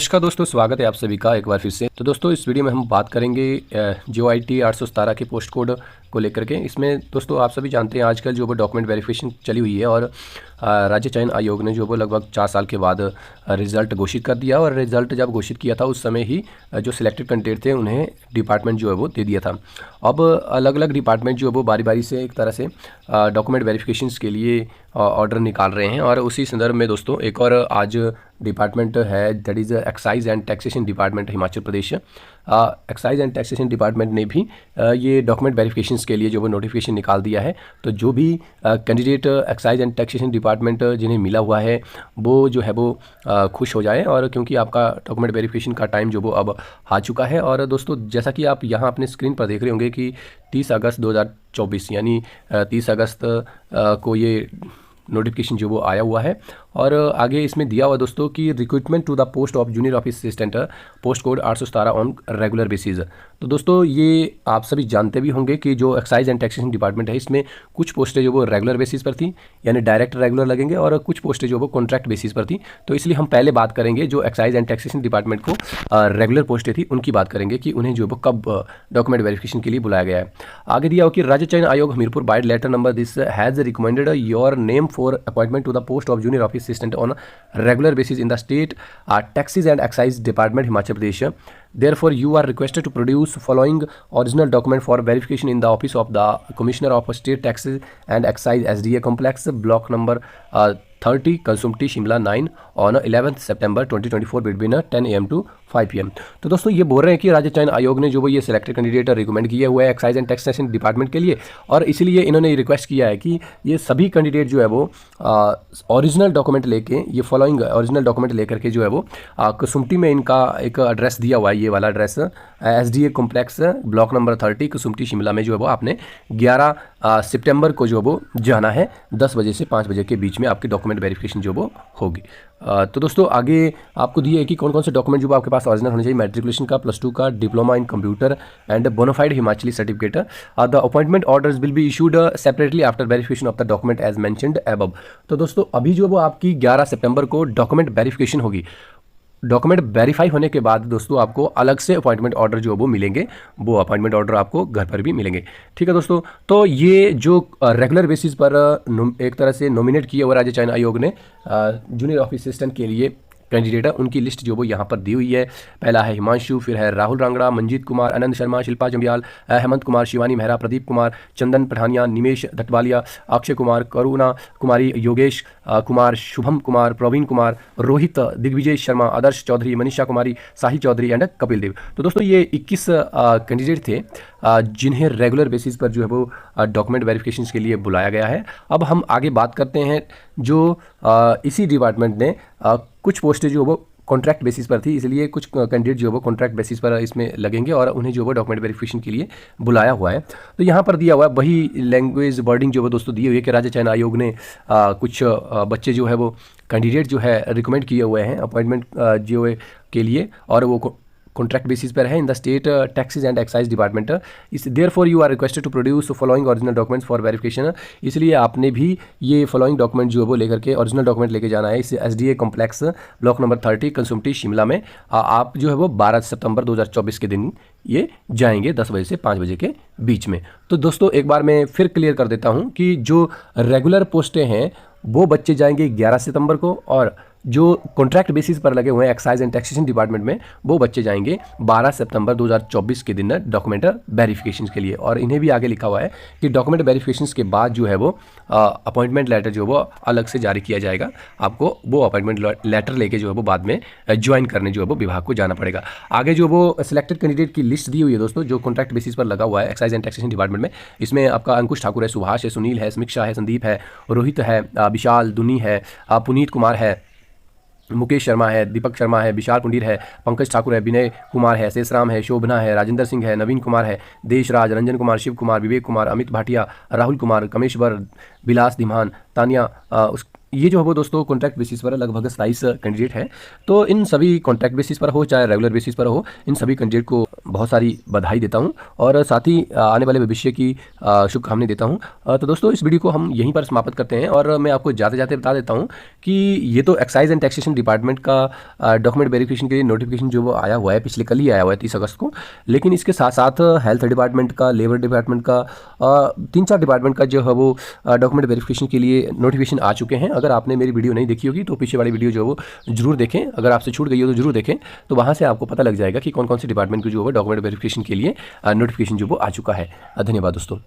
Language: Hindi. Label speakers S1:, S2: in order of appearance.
S1: नमस्कार दोस्तों, स्वागत है आप सभी का एक बार फिर से। तो दोस्तों इस वीडियो में हम बात करेंगे JOIT 817 के पोस्ट कोड को लेकर के। इसमें दोस्तों आप सभी जानते हैं आजकल जो वो डॉक्यूमेंट वेरिफिकेशन चली हुई है और राज्य चयन आयोग ने जो वो लगभग 4 साल के बाद रिज़ल्ट घोषित कर दिया। और रिज़ल्ट जब घोषित किया था उस समय ही जो सिलेक्टेड कैंडिडेट थे उन्हें डिपार्टमेंट जो है वो दे दिया था। अब अलग अलग डिपार्टमेंट जो है वो बारी बारी से एक तरह से डॉक्यूमेंट वेरिफिकेशन के लिए ऑर्डर निकाल रहे हैं। और उसी संदर्भ में दोस्तों एक और आज डिपार्टमेंट है, that is excise and taxation department Himachal Pradesh. Excise and taxation department ने भी ये डॉक्यूमेंट वेरिफिकेशन के लिए जो वो नोटिफिकेशन निकाल दिया है। तो जो भी candidate excise and taxation department जिन्हें मिला हुआ है वो जो है वो खुश हो जाए, और क्योंकि आपका डॉक्यूमेंट वेरिफिकेशन का टाइम जो वो अब आ चुका है। और दोस्तों जैसा कि आप यहाँ अपने स्क्रीन पर देख रहे होंगे कि 30 अगस्त 2024 यानी 30 अगस्त को ये नोटिफिकेशन जो वो आया हुआ है। और आगे इसमें दिया हुआ दोस्तों कि recruitment to the post of junior office assistant post code 817 on regular basis. तो दोस्तों ये आप सभी जानते भी होंगे कि जो एक्साइज एंड टैक्सेशन डिपार्टमेंट है इसमें कुछ पोस्टें जो वो रेगुलर बेसिस पर थी, यानी डायरेक्ट रेगुलर लगेंगे, और कुछ पोस्टें जो वो कॉन्ट्रैक्ट बेसिस पर थी। तो इसलिए हम पहले बात करेंगे जो एक्साइज एंड टैक्सेशन डिपार्टमेंट को रेगुलर पोस्टें थी उनकी बात करेंगे कि उन्हें जो वो कब डॉक्यूमेंट वेरिफिकेशन के लिए बुलाया गया है। आगे दिया हो कि राज्य चयन आयोग Hamirpur by letter number this has recommended your name for appointment to the post of junior office assistant on regular basis in the state taxes and excise department Himachal Pradesh. Therefore you are requested to produce following original document for verification in the office of the commissioner of state taxes and excise SDA complex block number 30 Kansumti Shimla 9 on 11th September 2024 between 10 AM to 5 PM। तो दोस्तों ये बोल रहे हैं कि राज्य चयन आयोग ने जो वो ये सिलेक्टेड कैंडिडेट रिकमेंड किए हुए हैं एक्साइज एंड टैक्सेशन डिपार्टमेंट के लिए, और इसीलिए इन्होंने रिक्वेस्ट किया है कि ये सभी कैंडिडेट जो है वो ओरिजिनल डॉक्यूमेंट लेके, ये फॉलोइंग ओरिजिनल डॉक्यूमेंट लेकर के जो है वो कसुमटी में इनका एक एड्रेस दिया हुआ है, ये वाला address SDA complex block number 30 Kasumpti Shimla में जो है वो आपने 11 सितंबर को जो वो जाना है 10 बजे से 5 बजे के बीच में आपकी डॉक्यूमेंट वेरिफिकेशन जो वो होगी। तो दोस्तों आगे आपको दिए है कि कौन कौन से डॉक्यूमेंट जो आपके पास ओरिजिनल होने चाहिए। मैट्रिकुलेशन का, +2 का, diploma in computer and bonafide Himachali certificate. The appointment orders will be issued separately after verification of the document as mentioned above. तो दोस्तों अभी जो वो आपकी 11 सितंबर को डॉक्यूमेंट वेरिफिकेशन होगी। डॉक्यूमेंट वेरीफाई होने के बाद दोस्तों आपको अलग से अपॉइंटमेंट ऑर्डर जो वो मिलेंगे, वो अपॉइंटमेंट ऑर्डर आपको घर पर भी मिलेंगे। ठीक है दोस्तों, तो ये जो रेगुलर बेसिस पर एक तरह से नॉमिनेट किए हुए राज्य चयन आयोग ने जूनियर ऑफिस असिस्टेंट के लिए कैंडिडेट है, उनकी लिस्ट जो वो यहाँ पर दी हुई है। पहला है हिमांशु, फिर है राहुल रांगड़ा, मंजीत कुमार, आनंद शर्मा, शिल्पा जम्बियाल, हेमंत कुमार, शिवानी मेहरा, प्रदीप कुमार, चंदन पठानिया, निमेश धटवालिया, अक्षय कुमार, करुणा कुमारी, योगेश कुमार, शुभम कुमार, प्रवीण कुमार, रोहित, दिग्विजय शर्मा, आदर्श चौधरी, मनीषा कुमारी, साहिल चौधरी एंड कपिल देव। तो दोस्तों ये 21 कैंडिडेट थे जिन्हें रेगुलर बेसिस पर जो है वो डॉक्यूमेंट वेरिफिकेशन के लिए बुलाया गया है। अब हम आगे बात करते हैं जो इसी डिपार्टमेंट ने कुछ पोस्टें जो वो कॉन्ट्रैक्ट बेसिस पर थी, इसलिए कुछ कैंडिडेट जो वो कॉन्ट्रैक्ट बेसिस पर इसमें लगेंगे और उन्हें जो वो डॉक्यूमेंट वेरिफिकेशन के लिए बुलाया हुआ है। तो यहाँ पर दिया हुआ है वही लैंग्वेज वर्डिंग जो वो दोस्तों दी हुई है कि राज्य चयन आयोग ने कुछ बच्चे जो है वो कैंडिडेट जो है रिकमेंड किए हुए हैं अपॉइंटमेंट जो है के लिए, और वो कॉन्ट्रैक्ट बेसिस पर है in the state taxes and excise department. इस therefore you are requested to produce following original documents for verification. इसलिए आपने भी ये फॉलोइंग डॉक्यूमेंट जो है वो लेकर के ओरिजिनल डॉक्यूमेंट लेके जाना है इस SDA complex block number 30 Kasumpti Shimla में। आप जो है वो 12 सितंबर 2024 के दिन ये जाएंगे 10 बजे से 5 बजे के बीच में। तो दोस्तों एक बार मैं फिर क्लियर कर देता हूँ कि जो रेगुलर पोस्टें हैं वो बच्चे जाएंगे 11 सितंबर को, और जो कॉन्ट्रैक्ट बेसिस पर लगे हुए हैं एक्साइज एंड टैक्सेशन डिपार्टमेंट में वो बच्चे जाएंगे 12 सितंबर 2024 के दिन डॉक्यूमेंट वेरिफिकेशन के लिए। और इन्हें भी आगे लिखा हुआ है कि डॉक्यूमेंट वेरिफिकेशन के बाद जो है वो अपॉइंटमेंट लेटर जो वो अलग से जारी किया जाएगा। आपको वो अपॉइंटमेंट लेटर लेके जो है वो बाद में ज्वाइन करने जो है वो विभाग को जाना पड़ेगा। आगे जो वो सिलेक्टेड कैंडिडेट की लिस्ट दी हुई है दोस्तों जो कॉन्ट्रैक्ट बेसिस पर लगा हुआ है एक्साइज एंड टैक्सेशन डिपार्टमेंट में, इसमें आपका अंकुश ठाकुर है, सुभाष है, सुनील है, समीक्षा है, संदीप है, रोहित है, विशाल दुनी है, पुनीत कुमार है, मुकेश शर्मा है, दीपक शर्मा है, विशाल पुंडीर है, पंकज ठाकुर है, विनय कुमार है, शेषराम है, शोभना है, राजेंद्र सिंह है, नवीन कुमार है, देशराज, रंजन कुमार, शिव कुमार, विवेक कुमार, अमित भाटिया, राहुल कुमार, कमेश्वर, विलास धीमान, तानिया ये जो है वो दोस्तों कॉन्ट्रैक्ट बेसिस पर लगभग 27 कैंडिडेट है। तो इन सभी कॉन्ट्रैक्ट बेसिस पर हो चाहे रेगुलर बेसिस पर हो, इन सभी कैंडिडेट को बहुत सारी बधाई देता हूं और साथ ही आने वाले भविष्य की शुभकामनाएं देता हूं। तो दोस्तों इस वीडियो को हम यहीं पर समाप्त करते हैं और मैं आपको जाते जाते बता देता हूं कि ये तो एक्साइज एंड टैक्सेशन डिपार्टमेंट का डॉक्यूमेंट वेरिफिकेशन के लिए नोटिफिकेशन जो वो आया हुआ है, पिछले कल ही आया हुआ है 30 अगस्त को। लेकिन इसके साथ साथ हेल्थ डिपार्टमेंट का, लेबर डिपार्टमेंट का, 3-4 डिपार्टमेंट का जो है वो डॉक्यूमेंट वेरिफिकेशन के लिए नोटिफिकेशन आ चुके हैं। अगर आपने मेरी वीडियो नहीं देखी होगी तो पीछे वाली वीडियो जो है वो जरूर देखें। अगर आपसे छूट गई हो तो जरूर देखें, तो वहाँ से आपको पता लग जाएगा कि कौन कौन से डिपार्टमेंट को जो है डॉक्यूमेंट वेरिफिकेशन के लिए नोटिफिकेशन जो वो आ चुका है। धन्यवाद दोस्तों।